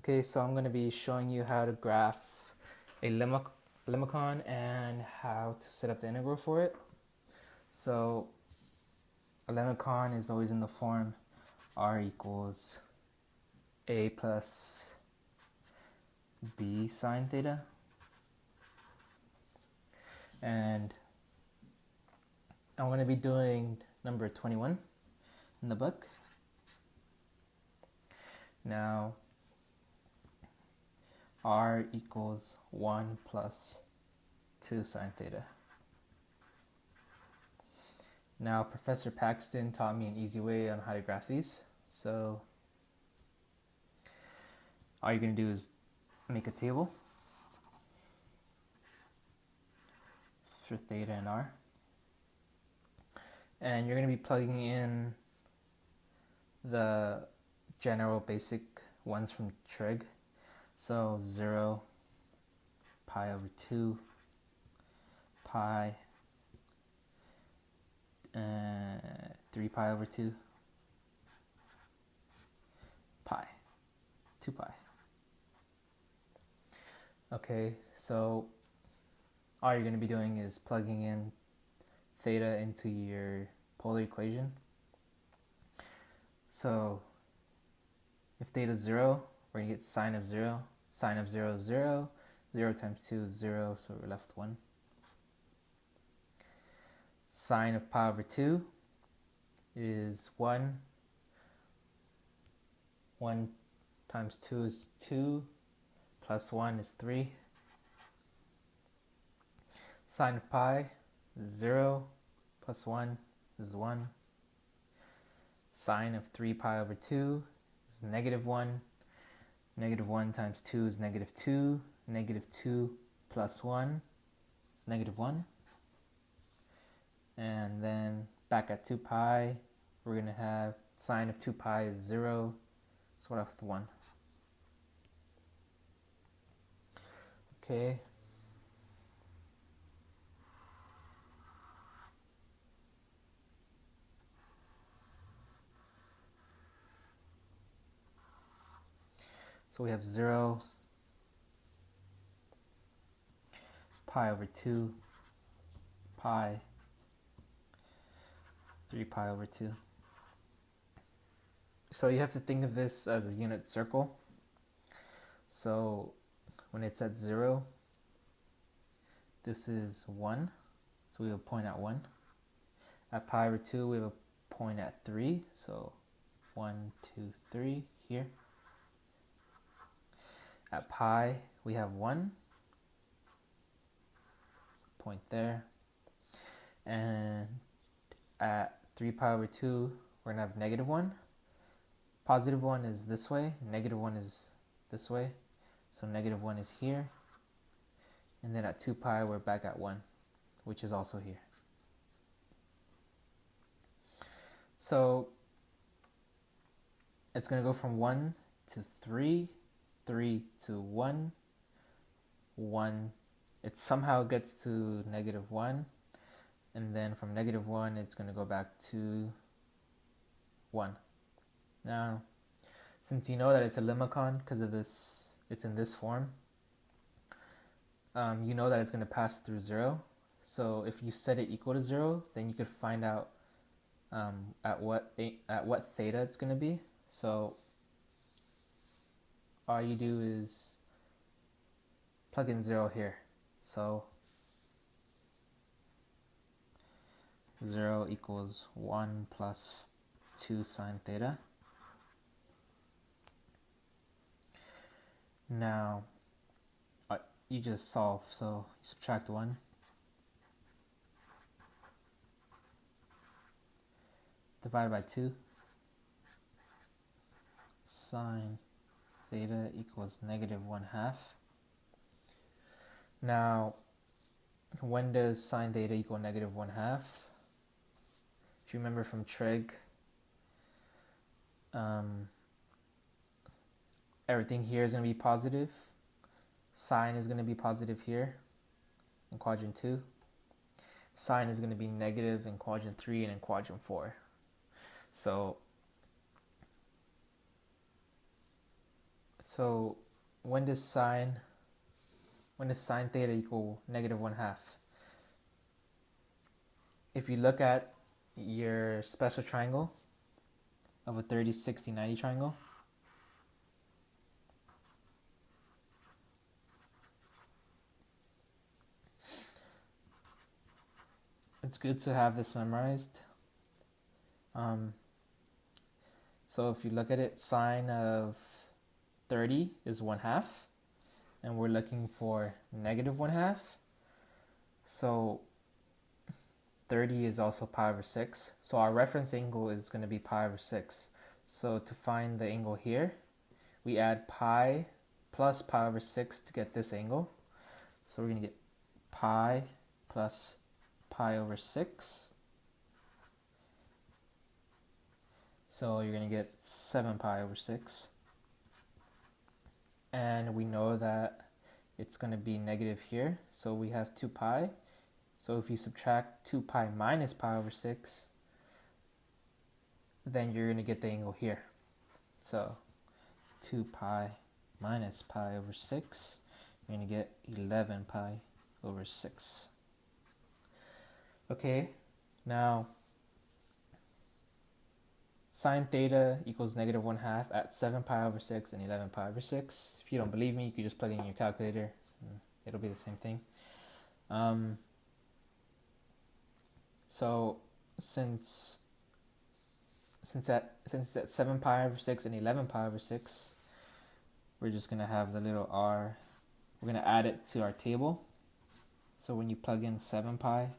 Okay, so I'm going to be showing you how to graph a limicon and how to set up the integral for it. So a limicon is always in the form r equals a plus b sine theta. And I'm going to be doing number 21 in the book. Now, r equals 1 plus 2 sine theta. Now, Professor Paxton taught me an easy way on how to graph these. So all you're going to do is make a table for theta and r. And you're going to be plugging in the general basic ones from trig. So 0, pi over 2, pi, 3 pi over 2, pi, 2 pi. Okay, so all you're going to be doing is plugging in theta into your polar equation. So if theta is 0, we're going to get sine of 0. Sine of 0 is 0. 0 times 2 is 0, so we're left 1. Sine of pi over 2 is 1. 1 times 2 is 2. Plus 1 is 3. Sine of pi is 0. Plus 1 is 1. Sine of 3 pi over 2 is negative 1. Negative 1 times 2 is negative 2. Negative 2 plus 1 is negative 1. And then back at 2 pi, we're going to have sine of 2 pi is 0. So we're left with 1. Okay. So we have 0, pi over 2, pi, 3 pi over 2. So you have to think of this as a unit circle. So when it's at 0, this is 1. So we have a point at 1. At pi over 2, we have a point at 3. So 1, 2, 3 here. At pi, we have 1. Point there. And at 3 pi over 2, we're going to have negative 1. Positive 1 is this way. Negative 1 is this way. So negative 1 is here. And then at 2 pi, we're back at 1, which is also here. So it's going to go from 1 to 3, 3 to 1, 1. It somehow gets to negative 1. And then from negative 1, it's going to go back to 1. Now, since you know that it's a limicon because of this, it's in this form, you know that it's going to pass through 0. So if you set it equal to 0, then you could find out at what theta it's going to be. So all you do is plug in 0 here. So 0 equals 1 plus 2 sine theta. Now, you just solve, so you subtract 1. Divided by 2. Sine theta equals negative 1/2. Now, when does sine theta equal negative 1/2? If you remember from trig, everything here is going to be positive. Sine is going to be positive here in quadrant 2. Sine is going to be negative in quadrant 3 and in quadrant 4. So So when does sine theta equal negative 1/2? If you look at your special triangle of a 30, 60, 90 triangle, it's good to have this memorized. So if you look at it, sine of 30 is 1/2, and we're looking for negative 1/2. So 30 is also pi over 6. So our reference angle is going to be pi over 6. So to find the angle here, we add pi plus pi over 6 to get this angle. So we're going to get pi plus pi over 6. So you're going to get 7 pi over 6. And we know that it's going to be negative here. So we have 2 pi. So if you subtract 2 pi minus pi over 6, then you're going to get the angle here. So 2 pi minus pi over 6, you're going to get 11 pi over 6. Okay, now sine theta equals negative 1/2 at 7 pi over 6 and 11 pi over 6. If you don't believe me, you can just plug it in your calculator. It'll be the same thing. So since that's 7 pi over 6 and 11 pi over 6, we're just going to have the little r. We're going to add it to our table. So when you plug in 7 pi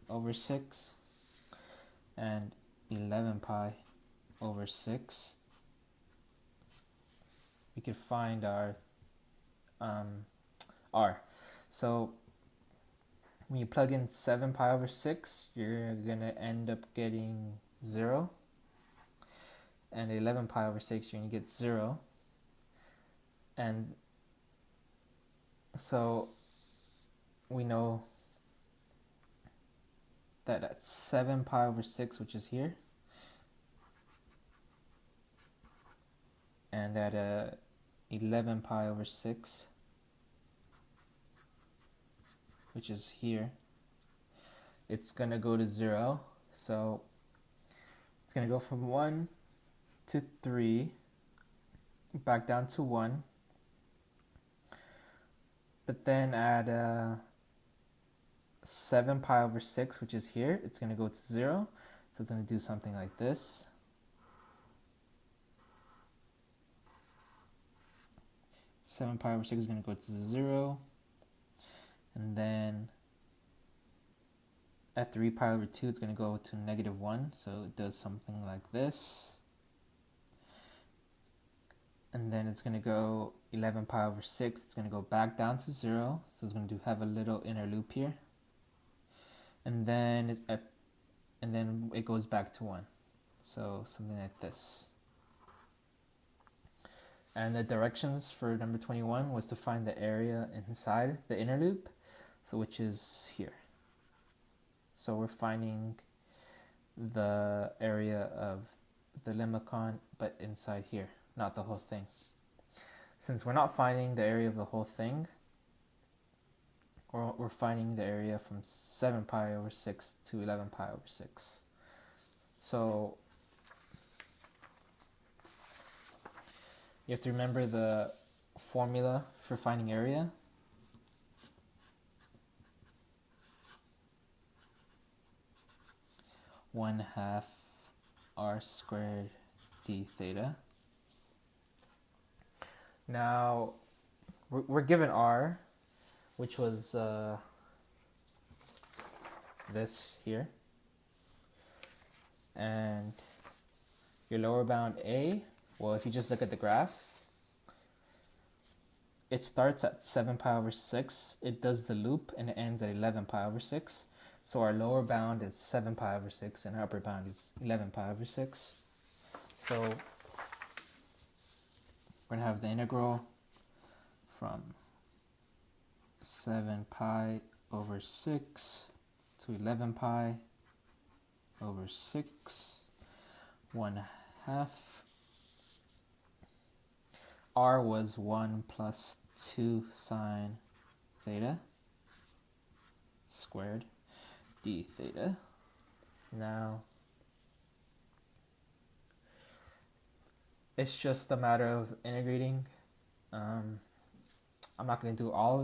over 6 and 11 pi over 6, we could find our r. So when you plug in 7 pi over 6, you're going to end up getting 0. And 11 pi over 6, you're going to get 0. And so we know that at 7 pi over 6, which is here, and at 11 pi over 6, which is here, it's going to go to 0. So it's going to go from 1 to 3, back down to 1. But then at 7 pi over 6, which is here, it's going to go to 0. So it's going to do something like this. Seven pi over 6 is going to go to 0. And then at 3 pi over 2, it's going to go to negative 1. So it does something like this. And then it's going to go 11 pi over 6. It's going to go back down to 0. So it's going to have a little inner loop here. And then it goes back to 1. So something like this. And the directions for number 21 was to find the area inside the inner loop, so which is here. So we're finding the area of the limicon, but inside here, not the whole thing. Since we're not finding the area of the whole thing, we're finding the area from 7 pi over 6 to 11 pi over 6. So you have to remember the formula for finding area. One half r squared d theta. Now we're given r, which was this here, and your lower bound a. Well, if you just look at the graph, it starts at 7 pi over 6, it does the loop, and it ends at 11 pi over 6. So our lower bound is 7 pi over 6, and our upper bound is 11 pi over 6. So we're going to have the integral from 7 pi over 6 to 11 pi over 6, 1 half r was 1 plus 2 sine theta squared d theta. Now, it's just a matter of integrating. I'm not going to do all of